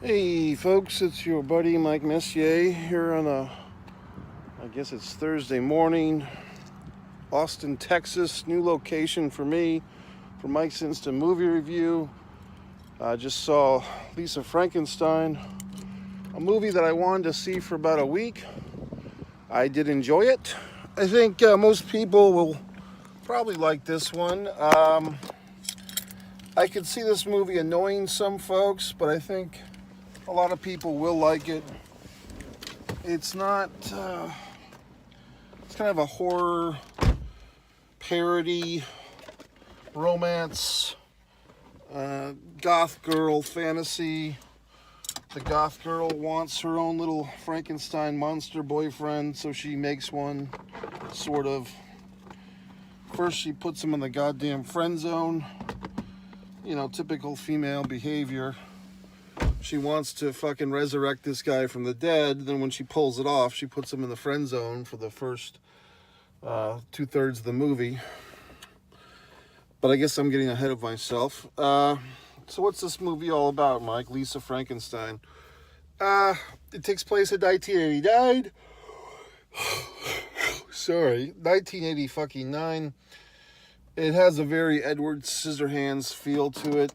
Hey folks, it's your buddy Mike Messier here on I guess it's Thursday morning, Austin, Texas, new location for me, for Mike's Instant Movie Review. I just saw Lisa Frankenstein, a movie that I wanted to see for about a week. I did enjoy it. I think most people will probably like this one. I could see this movie annoying some folks, but I think a lot of people will like it. It's not, it's kind of a horror, parody, romance, goth girl fantasy. The goth girl wants her own little Frankenstein monster boyfriend, so she makes one, sort of. First she puts him in the goddamn friend zone. You know, typical female behavior. She wants to fucking resurrect this guy from the dead. Then when she pulls it off, she puts him in the friend zone for the first 2/3 of the movie. But I guess I'm getting ahead of myself. So what's this movie all about, Mike? Lisa Frankenstein. It takes place in 1989. Sorry, 1989. It has a very Edward Scissorhands feel to it.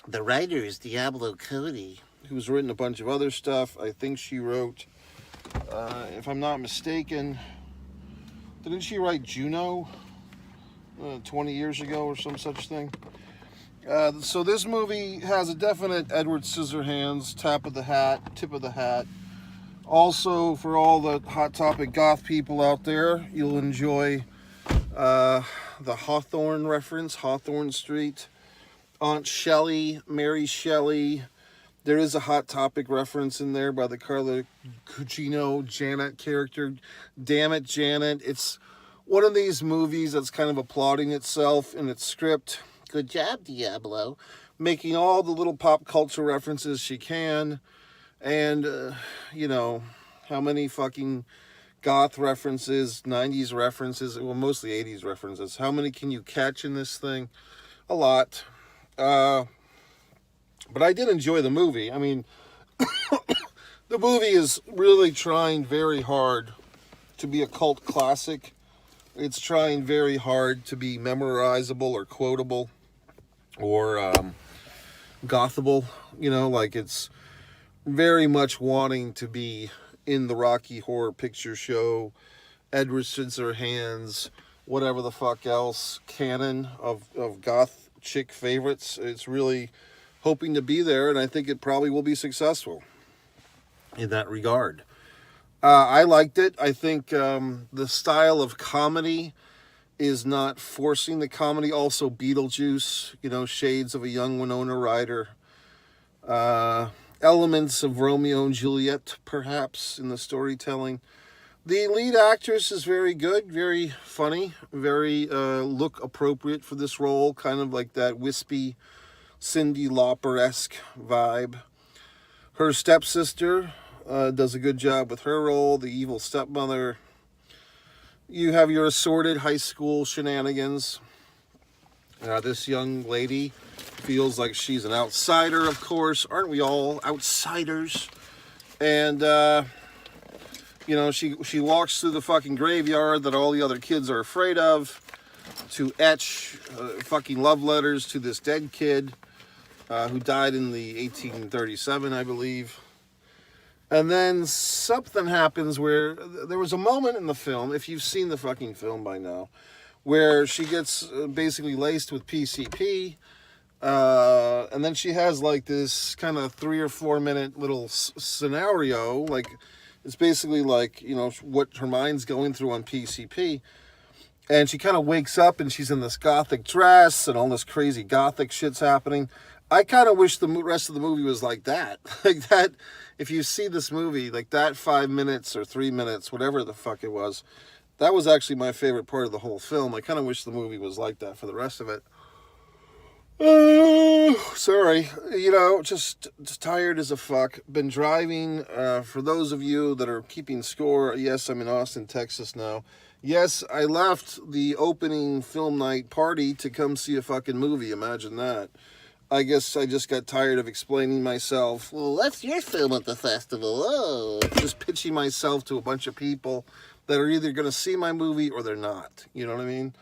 The writer is Diablo Cody, who's written a bunch of other stuff. I think she wrote, if I'm not mistaken, didn't she write Juno 20 years ago or some such thing? So this movie has a definite Edward Scissorhands tip of the hat. Also, for all the Hot Topic goth people out there, you'll enjoy the Hawthorne reference, Hawthorne Street. Aunt Shelley, Mary Shelley. There is a Hot Topic reference in there by the Carla Gugino Janet character. Damn it, Janet. It's one of these movies that's kind of applauding itself in its script. Good job, Diablo. Making all the little pop culture references she can. And, you know, how many fucking goth references, 90s references, well, mostly 80s references. How many can you catch in this thing? A lot. But I did enjoy the movie. I mean, the movie is really trying very hard to be a cult classic. It's trying very hard to be memorizable or quotable or gothable. You know, like it's very much wanting to be in the Rocky Horror Picture Show, Edward Scissorhands, whatever the fuck else, canon of goth chick favorites. It's really hoping to be there, and I think it probably will be successful in that regard. I liked it. I think the style of comedy is not forcing the comedy. Also Beetlejuice, you know, shades of a young Winona Ryder. Elements of Romeo and Juliet, perhaps, in the storytelling. The lead actress is very good, very funny, very look appropriate for this role, kind of like that wispy Cyndi Lauper-esque vibe. Her stepsister does a good job with her role, the evil stepmother. You have your assorted high school shenanigans. This young lady feels like she's an outsider, of course. Aren't we all outsiders? And, you know, she walks through the fucking graveyard that all the other kids are afraid of to etch fucking love letters to this dead kid who died in the 1837, I believe. And then something happens where there was a moment in the film, if you've seen the fucking film by now, where she gets basically laced with PCP. And then she has like this kind of 3 or 4 minute little scenario, like it's basically like, you know, what her mind's going through on PCP. And she kind of wakes up and she's in this gothic dress and all this crazy gothic shit's happening. I kind of wish the rest of the movie was like that. Like that, if you see this movie, like that 5 minutes or 3 minutes, whatever the fuck it was, that was actually my favorite part of the whole film. I kind of wish the movie was like that for the rest of it. Sorry, you know, just tired as a fuck. Been driving, for those of you that are keeping score, yes, I'm in Austin, Texas now. Yes, I left the opening film night party to come see a fucking movie, imagine that. I guess I just got tired of explaining myself. Well, that's your film at the festival. Oh, just pitching myself to a bunch of people that are either going to see my movie or they're not. You know what I mean?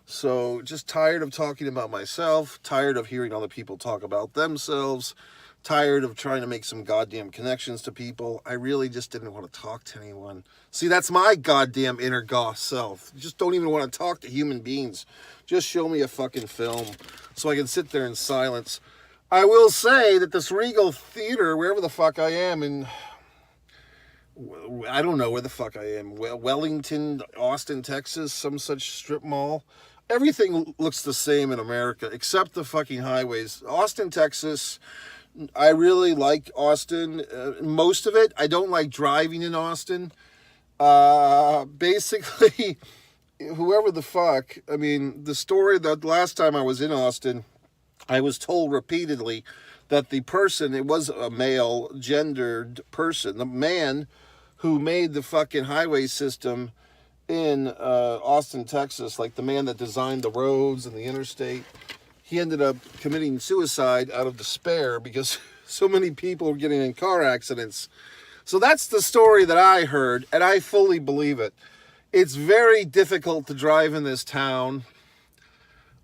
So just tired of talking about myself, tired of hearing other people talk about themselves, tired of trying to make some goddamn connections to people. I really just didn't want to talk to anyone. See, that's my goddamn inner goth self. Just don't even want to talk to human beings. Just show me a fucking film so I can sit there in silence. I will say that this Regal Theater, wherever the fuck I am in, I don't know where the fuck I am, Wellington, Austin, Texas, some such strip mall. Everything looks the same in America except the fucking highways. Austin, Texas, I really like Austin. Most of it. I don't like driving in Austin. Basically, whoever the fuck, I mean, the story that last time I was in Austin, I was told repeatedly that the person, it was a male gendered person, the man who made the fucking highway system in Austin, Texas, like the man that designed the roads and the interstate, he ended up committing suicide out of despair because so many people were getting in car accidents. So that's the story that I heard, and I fully believe it. It's very difficult to drive in this town.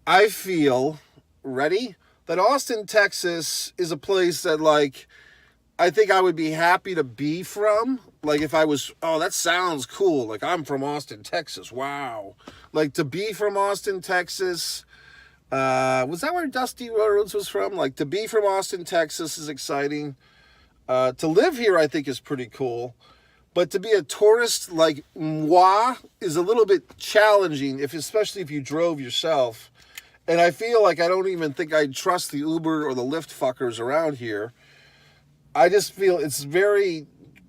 I feel, ready, that Austin, Texas is a place that, like, I think I would be happy to be from. Like, if I was, oh, that sounds cool. Like, I'm from Austin, Texas. Wow. Like, to be from Austin, Texas. Was that where Dusty Rhodes was from? Like, to be from Austin, Texas is exciting. To live here, I think, is pretty cool. But to be a tourist like moi is a little bit challenging, especially if you drove yourself. And I feel like I don't even think I'd trust the Uber or the Lyft fuckers around here. I just feel it's very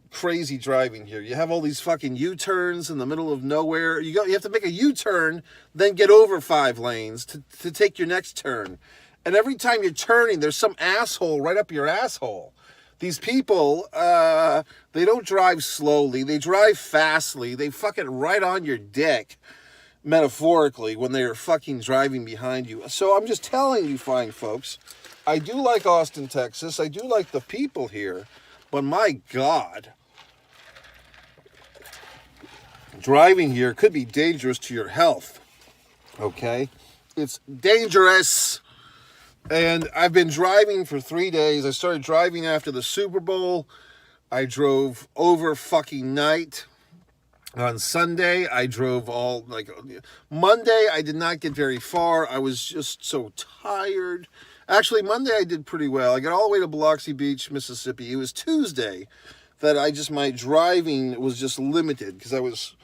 crazy driving here. You have all these fucking U-turns in the middle of nowhere. You have to make a U-turn, then get over 5 lanes to take your next turn. And every time you're turning, there's some asshole right up your asshole. These people, they don't drive slowly. They drive fastly. They fucking right on your dick, metaphorically, when they're fucking driving behind you. So I'm just telling you, fine folks, I do like Austin, Texas. I do like the people here. But my God, driving here could be dangerous to your health. Okay? It's dangerous. And I've been driving for 3 days. I started driving after the Super Bowl. I drove over fucking night. On Sunday, I drove all, like, Monday, I did not get very far. I was just so tired. Actually, Monday I did pretty well. I got all the way to Biloxi Beach, Mississippi. It was Tuesday that my driving was just limited because I was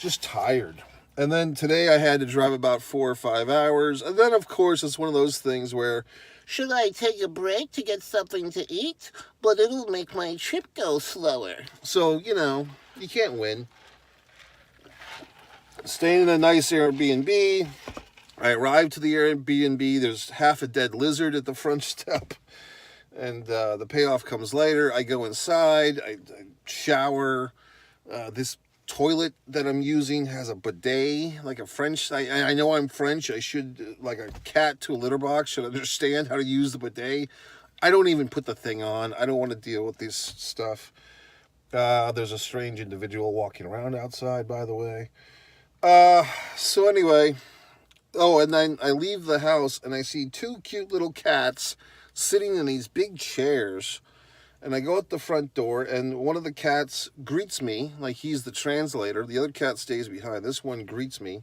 just tired. And then today I had to drive about 4 or 5 hours. And then, of course, it's one of those things where, should I take a break to get something to eat? But it'll make my trip go slower. So, you know, you can't win. Staying in a nice Airbnb. I arrived to the Airbnb. There's half a dead lizard at the front step. And the payoff comes later. I go inside. I shower. This toilet that I'm using has a bidet, like a French. I know I'm French. I should, like a cat to a litter box, should understand how to use the bidet. I don't even put the thing on. I don't want to deal with this stuff. There's a strange individual walking around outside, by the way. So anyway, oh, and then I leave the house and I see 2 cute little cats sitting in these big chairs. And I go out the front door, and one of the cats greets me, like he's the translator. The other cat stays behind. This one greets me.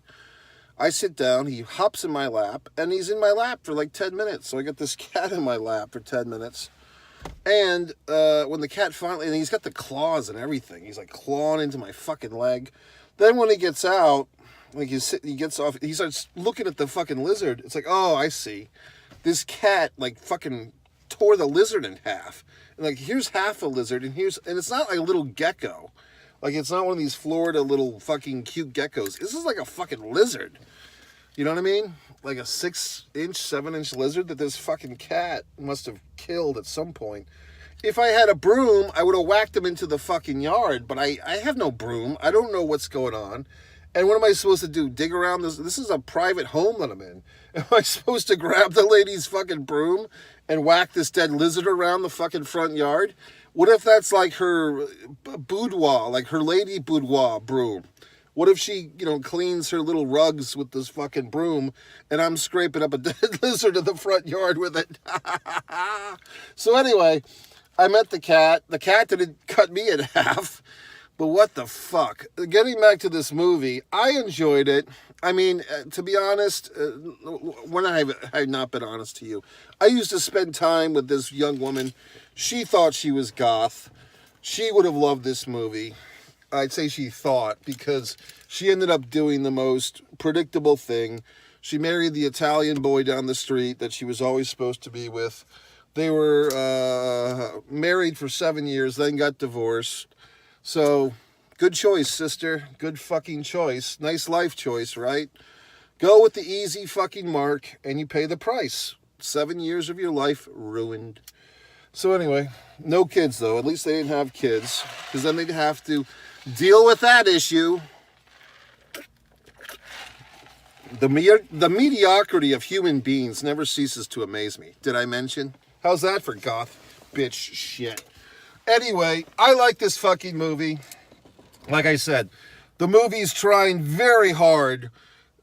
I sit down, he hops in my lap, and he's in my lap for like 10 minutes. So I got this cat in my lap for 10 minutes. And when the cat finally, and he's got the claws and everything. He's like clawing into my fucking leg. Then when he gets out, like he gets off, he starts looking at the fucking lizard. It's like, oh, I see. This cat like fucking tore the lizard in half. And like, here's half a lizard, and it's not like a little gecko. Like, it's not one of these Florida little fucking cute geckos. This is like a fucking lizard. You know what I mean? Like a 6-inch, 7-inch lizard that this fucking cat must have killed at some point. If I had a broom, I would have whacked him into the fucking yard, but I have no broom. I don't know what's going on. And what am I supposed to do? Dig around this? This is a private home that I'm in. Am I supposed to grab the lady's fucking broom and whack this dead lizard around the fucking front yard? What if that's like her boudoir, like her lady boudoir broom? What if she, cleans her little rugs with this fucking broom and I'm scraping up a dead lizard in the front yard with it? So anyway, I met the cat. The cat didn't cut me in half. But what the fuck? Getting back to this movie, I enjoyed it. I mean, to be honest, when I have not been honest to you, I used to spend time with this young woman. She thought she was goth. She would have loved this movie. I'd say she thought, because she ended up doing the most predictable thing. She married the Italian boy down the street that she was always supposed to be with. They were married for 7 years, then got divorced. So, good choice, sister. Good fucking choice. Nice life choice, right? Go with the easy fucking mark, and you pay the price. 7 years of your life ruined. So anyway, no kids though. At least they didn't have kids, because then they'd have to deal with that issue. The mediocrity of human beings never ceases to amaze me. Did I mention? How's that for goth bitch shit? Anyway, I like this fucking movie. Like I said, the movie's trying very hard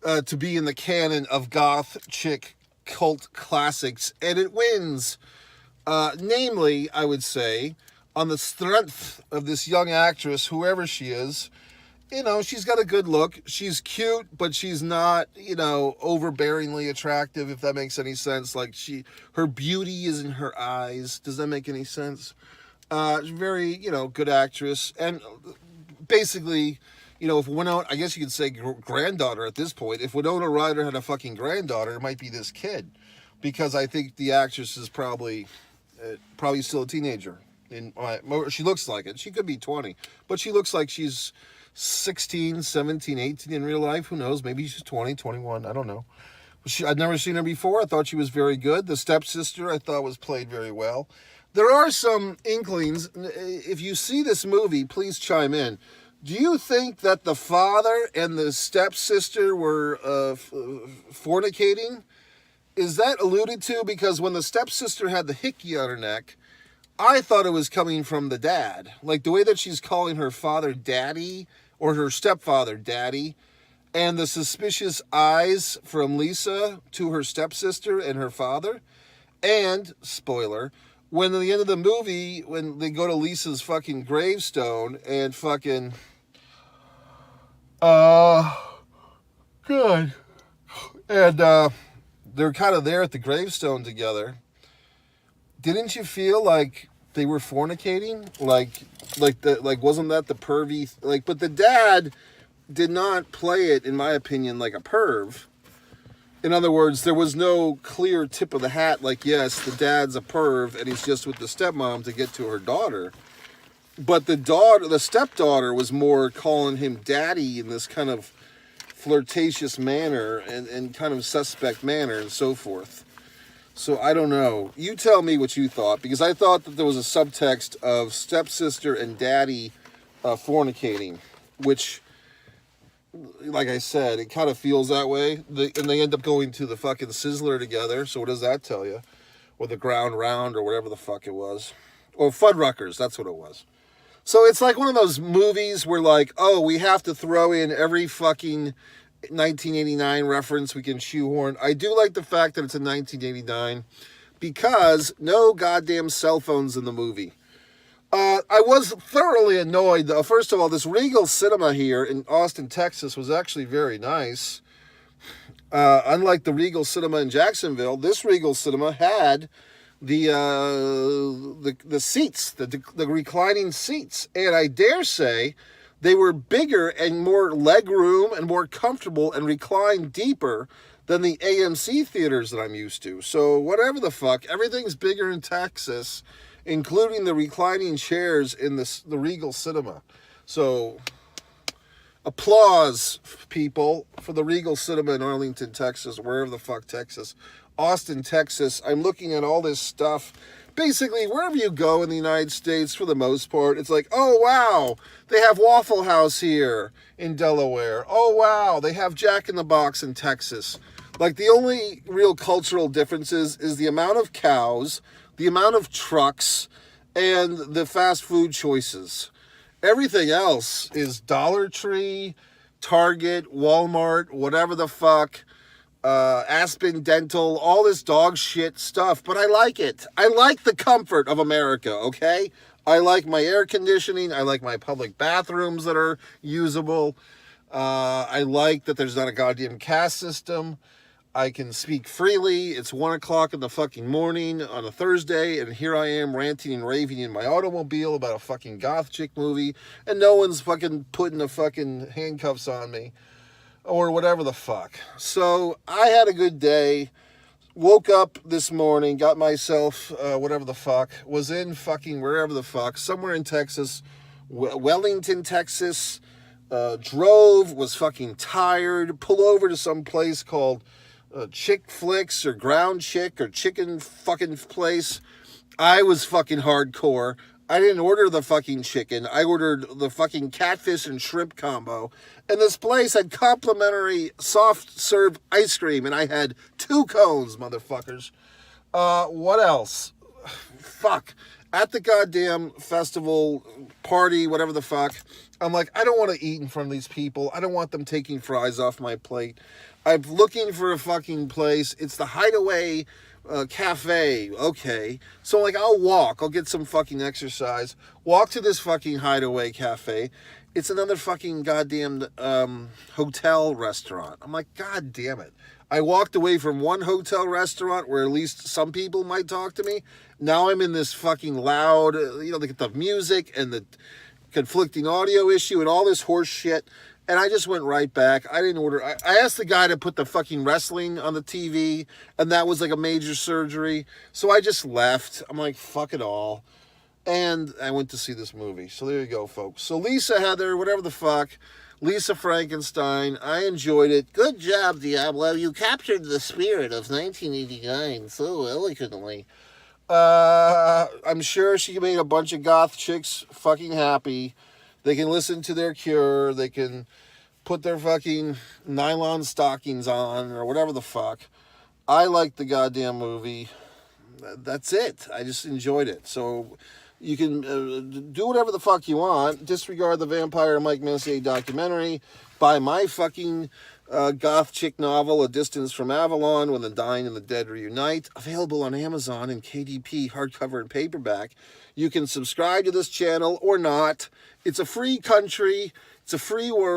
to be in the canon of goth chick cult classics, and it wins. Namely, I would say, on the strength of this young actress, whoever she is. She's got a good look. She's cute, but she's not, overbearingly attractive, if that makes any sense. Like, her beauty is in her eyes. Does that make any sense? Very, good actress. And basically, if Winona, I guess you could say granddaughter at this point. If Winona Ryder had a fucking granddaughter, it might be this kid. Because I think the actress is probably still a teenager. She looks like it. She could be 20. But she looks like she's 16, 17, 18 in real life. Who knows? Maybe she's 20, 21. I don't know. I'd never seen her before. I thought she was very good. The stepsister, I thought, was played very well. There are some inklings. If you see this movie, please chime in. Do you think that the father and the stepsister were fornicating? Is that alluded to? Because when the stepsister had the hickey on her neck, I thought it was coming from the dad. Like the way that she's calling her father daddy, or her stepfather daddy, and the suspicious eyes from Lisa to her stepsister and her father. And, spoiler, when at the end of the movie, when they go to Lisa's fucking gravestone and fucking, good. And, they're kind of there at the gravestone together. Didn't you feel like they were fornicating? Like wasn't that the pervy, but the dad did not play it, in my opinion, like a perv. In other words, there was no clear tip of the hat, like, yes, the dad's a perv and he's just with the stepmom to get to her daughter. But the stepdaughter was more calling him daddy in this kind of flirtatious manner and kind of suspect manner and so forth. So I don't know. You tell me what you thought, because I thought that there was a subtext of stepsister and daddy fornicating, which, like I said, it kind of feels that way. And they end up going to the fucking Sizzler together. So what does that tell you? Or the Ground Round or whatever the fuck it was. Or Fuddruckers, that's what it was. So it's like one of those movies where like, oh, we have to throw in every fucking 1989 reference we can shoehorn. I do like the fact that it's in 1989 because no goddamn cell phones in the movie. I was thoroughly annoyed, though. First of all, this Regal Cinema here in Austin, Texas was actually very nice. Unlike the Regal Cinema in Jacksonville, this Regal Cinema had the seats, the reclining seats. And I dare say they were bigger and more leg room and more comfortable and reclined deeper than the AMC theaters that I'm used to. So whatever the fuck, everything's bigger in Texas, including the reclining chairs in the Regal Cinema. So applause, people, for the Regal Cinema in Arlington, Texas, wherever the fuck Texas. Austin, Texas. I'm looking at all this stuff. Basically, wherever you go in the United States, for the most part, it's like, oh, wow, they have Waffle House here in Delaware. Oh, wow, they have Jack in the Box in Texas. Like, the only real cultural differences is the amount of cows, the amount of trucks, and the fast food choices. Everything else is Dollar Tree, Target, Walmart, whatever the fuck, Aspen Dental, all this dog shit stuff. But I like it. I like the comfort of America, okay? I like my air conditioning. I like my public bathrooms that are usable. I like that there's not a goddamn caste system. I can speak freely. It's 1 o'clock in the fucking morning on a Thursday, and here I am ranting and raving in my automobile about a fucking goth chick movie, and no one's fucking putting the fucking handcuffs on me, or whatever the fuck. So, I had a good day. Woke up this morning, got myself, whatever the fuck, was in fucking wherever the fuck, somewhere in Texas, Wellington, Texas, drove, was fucking tired, pulled over to some place called Chick Flicks or Ground Chick or Chicken fucking place. I was fucking hardcore. I didn't order the fucking chicken. I ordered the fucking catfish and shrimp combo. And this place had complimentary soft serve ice cream, and I had 2 cones, motherfuckers. What else? Fuck. At the goddamn festival, party, whatever the fuck, I'm like, I don't want to eat in front of these people. I don't want them taking fries off my plate. I'm looking for a fucking place. It's the Hideaway Cafe. Okay. So, like, I'll walk. I'll get some fucking exercise. Walk to this fucking Hideaway Cafe. It's another fucking goddamn hotel restaurant. I'm like, God damn it. I walked away from one hotel restaurant where at least some people might talk to me. Now I'm in this fucking loud, they get the music and the conflicting audio issue and all this horse shit. And I just went right back. I didn't order. I asked the guy to put the fucking wrestling on the TV, and that was like a major surgery. So I just left. I'm like, fuck it all. And I went to see this movie. So there you go, folks. So Lisa Heather, whatever the fuck, Lisa Frankenstein, I enjoyed it. Good job, Diablo. You captured the spirit of 1989 so eloquently. I'm sure she made a bunch of goth chicks fucking happy. They can listen to their Cure. They can put their fucking nylon stockings on or whatever the fuck. I liked the goddamn movie. That's it. I just enjoyed it. So you can do whatever the fuck you want. Disregard the Vampire Mike Messier documentary. Buy my fucking goth chick novel, A Distance from Avalon, When the Dying and the Dead Reunite. Available on Amazon in KDP, hardcover and paperback. You can subscribe to this channel or not. It's a free country. It's a free world.